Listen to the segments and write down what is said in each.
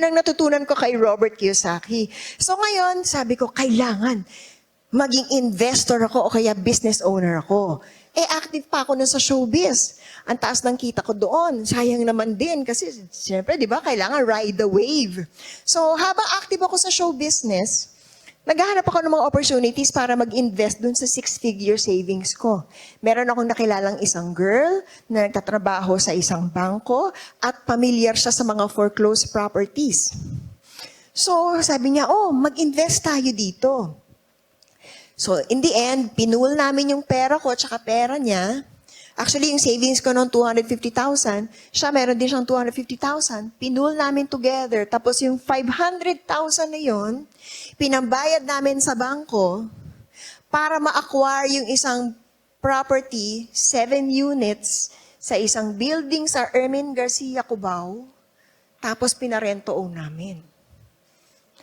Yun ang natutunan ko kay Robert Kiyosaki. So ngayon, sabi ko, kailangan maging investor ako o kaya business owner ako. Active pa ako nun sa showbiz. Ang taas ng kita ko doon. Sayang naman din kasi siyempre, di ba, kailangan ride the wave. So habang active ako sa show business, naghahanap ako ng mga opportunities para mag-invest dun sa 6-figure savings ko. Meron akong nakilalang isang girl na nagtatrabaho sa isang bangko at pamilyar siya sa mga foreclosed properties. So sabi niya, mag-invest tayo dito. So, in the end, pinull namin yung pera ko at pera niya. Actually, yung savings ko noong 250,000, siya meron din siyang 250,000. Pinull namin together. Tapos yung 500,000 na yun, pinambayad namin sa bangko para ma-acquire yung isang property, 7 units, sa isang building sa Ermin Garcia, Cubao. Tapos pinarento-own namin.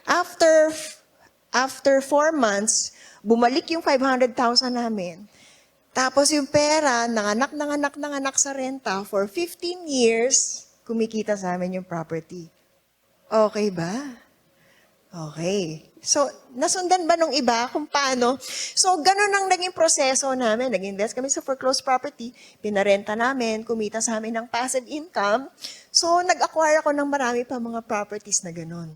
After 4 months, bumalik yung 500,000 namin. Tapos yung pera, nanganak sa renta for 15 years, kumikita sa amin yung property. Okay ba? Okay. So, nasundan ba nung iba kung paano? So, ganun ang naging proseso namin. Nag-invest kami sa foreclosed property, pinarenta namin, kumita sa amin ng passive income. So, nag-acquire ako ng marami pa mga properties na ganun.